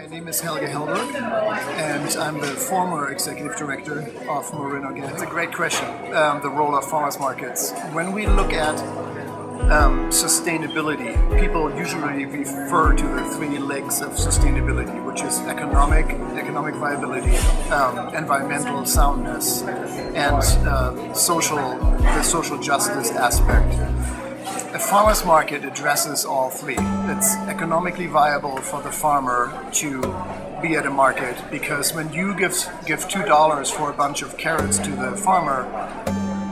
My name is Helge Helberg, and I'm the former executive director of Marin Organic. It's a great question, the role of farmers markets. When we look at sustainability, people usually refer to the three legs of sustainability, which is economic viability, environmental soundness, and the social justice aspect. A farmer's market addresses all three. It's economically viable for the farmer to be at a market because when you give $2 for a bunch of carrots to the farmer,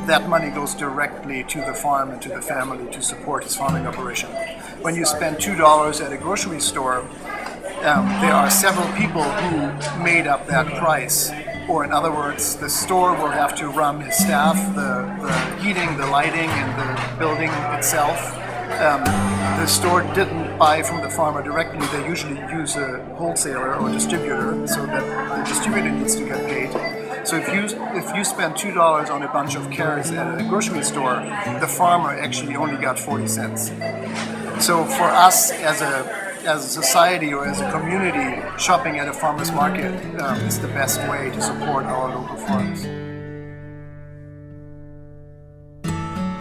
that money goes directly to the farm and to the family to support his farming operation. When you spend $2 at a grocery store, there are several people who made up that price. Or in other words, the store will have to run his staff, the heating, the lighting, and the building itself. The store didn't buy from the farmer directly. They usually use a wholesaler or distributor, so that the distributor needs to get paid. So if you spend $2 on a bunch of carrots at a grocery store, the farmer actually only got 40 cents. So for us as a society or as a community, shopping at a farmer's market is the best way to support our local farms.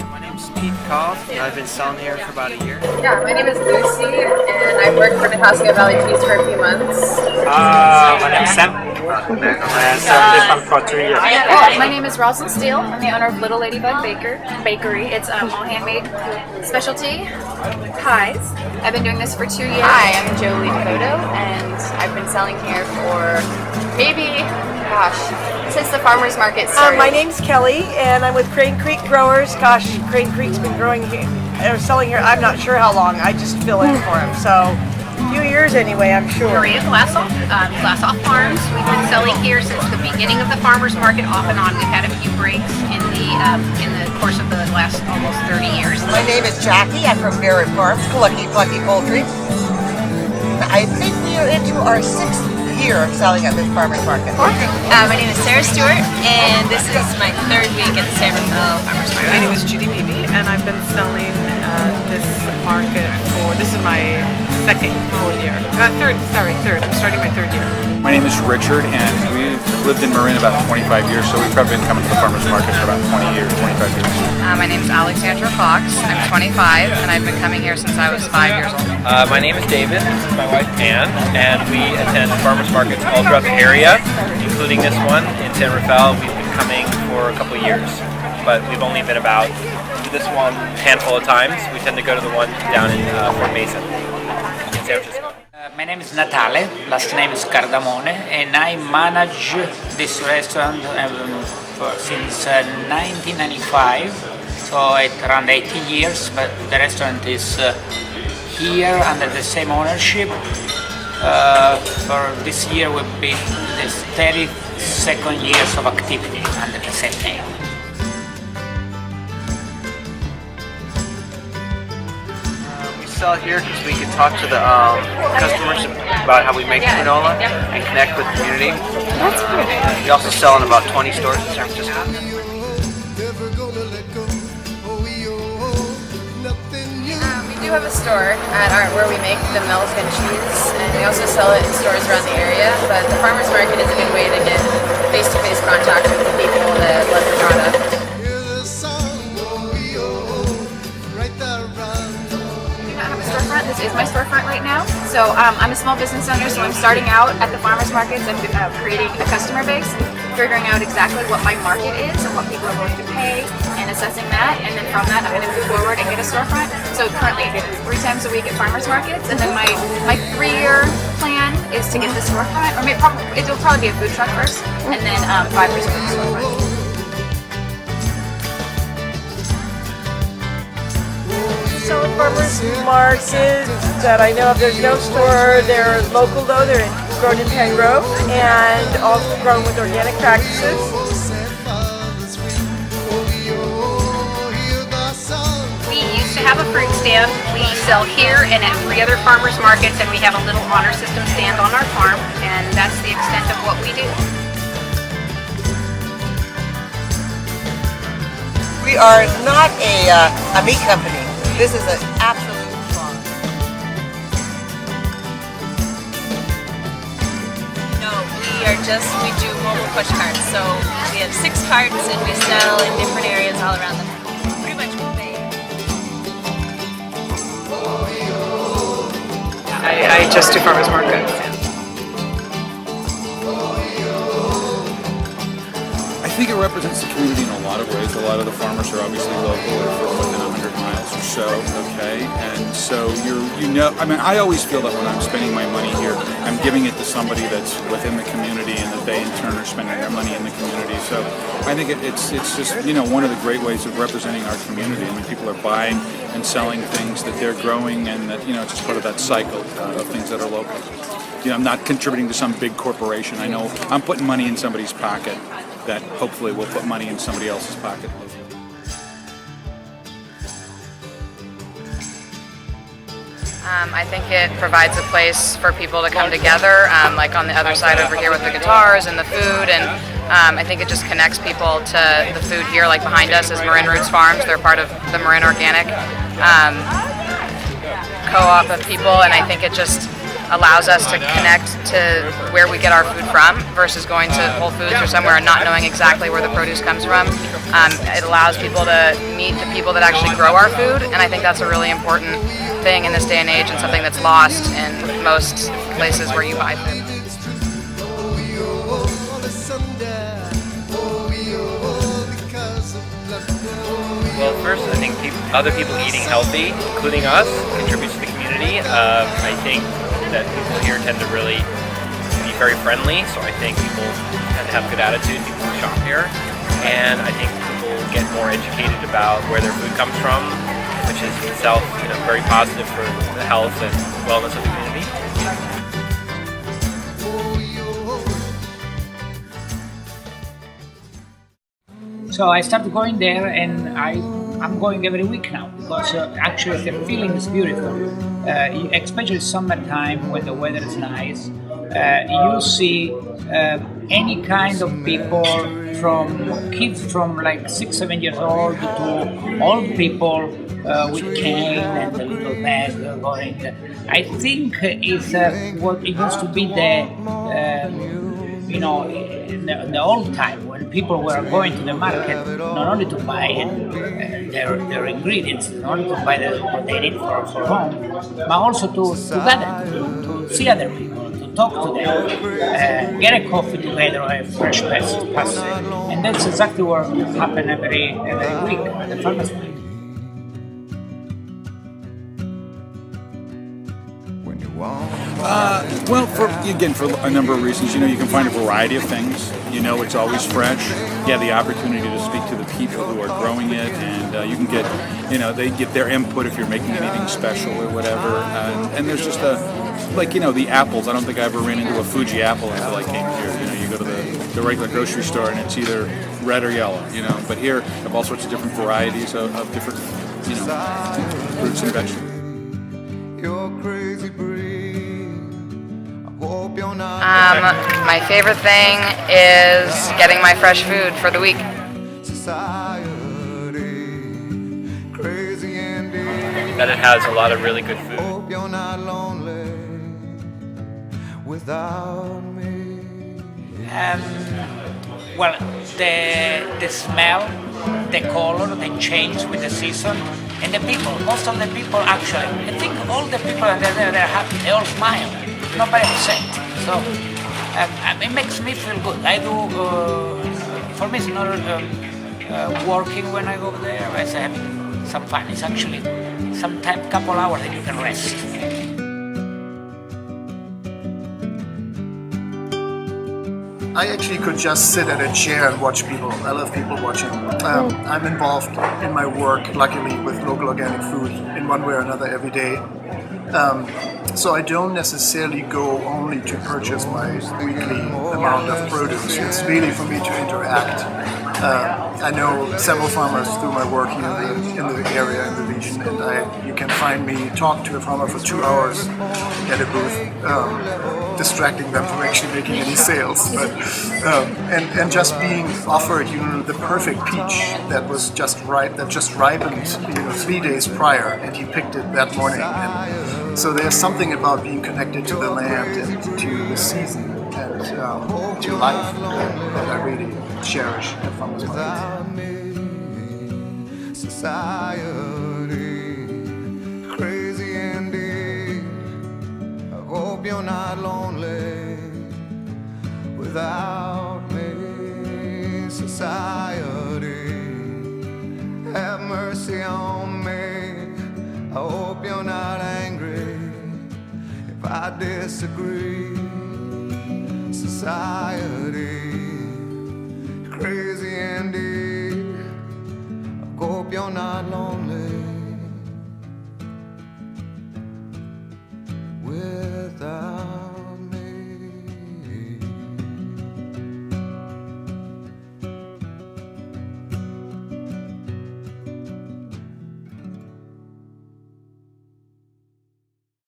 My name's Pete Koff, and I've been selling here for about a year. Yeah, my name is Lucy, and I've worked for Nebraska Valley Cheese for a few months. My name is Sam, and this one for 3 years. My name is Rosalind Steele. I'm the owner of Little Ladybug Bakery. It's all handmade specialty pies. I've been doing this for 2 years. Hi, I'm Jolie Devoto, and I've been selling here for maybe, since the farmers market started. My name's Kelly, and I'm with Crane Creek Growers. Gosh, Crane Creek's been growing here, or selling here, I'm not sure how long. I just fill in for him, so a few years anyway, I'm sure. Maria Glassoff, Glassoff Farms. We've been selling here since the beginning of the farmers market, off and on. We've had a few breaks in the course of the last almost 30 years. My name is Jackie. I'm from Barrett Farms, Clucky Poultry. I think we are into our 6th year of selling at this farmers market. My name is Sarah Stewart, and this is my 3rd week at the San Rafael Farmers Market. My name is Judy Beebe, and I've been selling this market this is my 2nd full year. Third. I'm starting my 3rd year. My name is Richard, and we've lived in Marin about 25 years, so we've probably been coming to the farmers market for about 25 years. My name is Alexandra Fox. I'm 25, and I've been coming here since I was 5 years old. My name is David. This is my wife Ann, and we attend farmers markets all throughout the area, including this one in San Rafael. We've been coming for a couple of years, but we've only been about to this one a handful of times. We tend to go to the one down in Fort Mason in San Francisco. My name is Natale, last name is Cardamone, and I manage this restaurant since 1995, so it's around 18 years, but the restaurant is here under the same ownership. For this year will be the 32nd years of activity under the same name. Sell here because we can talk to the customers about how we make granola and connect with the community. That's good. We also sell in about 20 stores in San Francisco. We do have a store where we make the Mexican cheese, and we also sell it in stores around the area, but the farmers market is a good way to get face-to-face contact with the people that love the product. This is my storefront right now. So I'm a small business owner, so I'm starting out at the farmers markets and creating a customer base, figuring out exactly what my market is and what people are willing to pay, and assessing that. And then from that, I'm going to move forward and get a storefront. So currently I get 3 times a week at farmers markets, and then my 3-year plan is to get the storefront, or it'll probably be a food truck first, and then 5 years with the storefront. So farmers market that I know of, there's no store. They're local though. They're grown in Pan Grove and also grown with organic practices. We used to have a fruit stand. We sell here and at 3 other farmers markets, and we have a little honor system stand on our farm, and that's the extent of what we do. We are not a meat company. This is an absolute farm. we do mobile push carts. So we have 6 carts and we sell in different areas all around the pretty much Bay. I just do farmers markets. I think it represents the community in a lot of ways. A lot of the farmers are obviously local or from within 100 miles or so, okay? And so I mean, I always feel that when I'm spending my money here, I'm giving it to somebody that's within the community and that they in turn are spending their money in the community. So I think it's just, one of the great ways of representing our community. I mean, people are buying and selling things that they're growing and that, it's just part of that cycle of things that are local. I'm not contributing to some big corporation. I know I'm putting money in somebody's pocket that hopefully will put money in somebody else's pocket. I think it provides a place for people to come together, like on the other side over here with the guitars and the food, and I think it just connects people to the food here. Like behind us is Marin Roots Farms. They're part of the Marin Organic co-op of people, and I think it just allows us to connect to where we get our food from versus going to Whole Foods or somewhere and not knowing exactly where the produce comes from. It allows people to meet the people that actually grow our food, and I think that's a really important thing in this day and age and something that's lost in most places where you buy food. Well, first, I think other people eating healthy, including us, contributes to the community. I think that people here tend to really be very friendly, so I think people tend to have a good attitude, people who shop here, and I think people get more educated about where their food comes from, which is itself very positive for the health and wellness of the community. So I started going there, and I'm going every week now because actually the feeling is beautiful. Especially summertime when the weather is nice, you see any kind of people, from kids from like 6-7 years old to old people with cane and a little bag going. I think it's what it used to be in the old time when people were going to the market not only to buy their ingredients, not only to buy what they need for home, but also to gather, to see other people, to talk to them, get a coffee together, a fresh pasta, and that's exactly what happens every week at the farmers market. Well, for a number of reasons. You can find a variety of things. It's always fresh. You have the opportunity to speak to the people who are growing it, and you can get, they get their input if you're making anything special or whatever. And there's just the apples. I don't think I ever ran into a Fuji apple until I came here. You go to the regular grocery store and it's either red or yellow. But here you have all sorts of different varieties of different, fruits and vegetables. My favorite thing is getting my fresh food for the week. That it has a lot of really good food. Well, the smell, the color, they change with the season, and the people. Most of the people actually, I think all the people that are there, they're happy. They all smile. Nobody upset. So it makes me feel good. I do. For me, it's not working when I go there. I have some fun. It's actually sometimes couple hours that you can rest. I actually could just sit at a chair and watch people. I love people watching. I'm involved in my work, luckily, with local organic food in one way or another every day. So I don't necessarily go only to purchase my weekly amount of produce. It's really for me to interact. I know several farmers through my work here in the area, in the region, and you can find me talk to a farmer for 2 hours at a booth, distracting them from actually making any sales. But and just being offered, the perfect peach that was just ripened, 3 days prior, and he picked it that morning. And so there's something about being connected to the land and to the season. And to life that I really cherish at farmers market. Society, crazy indeed. I hope you're not lonely without me. Society, have mercy on me. I hope you're not angry if I disagree. Society, crazy indeed. I hope you're not lonely.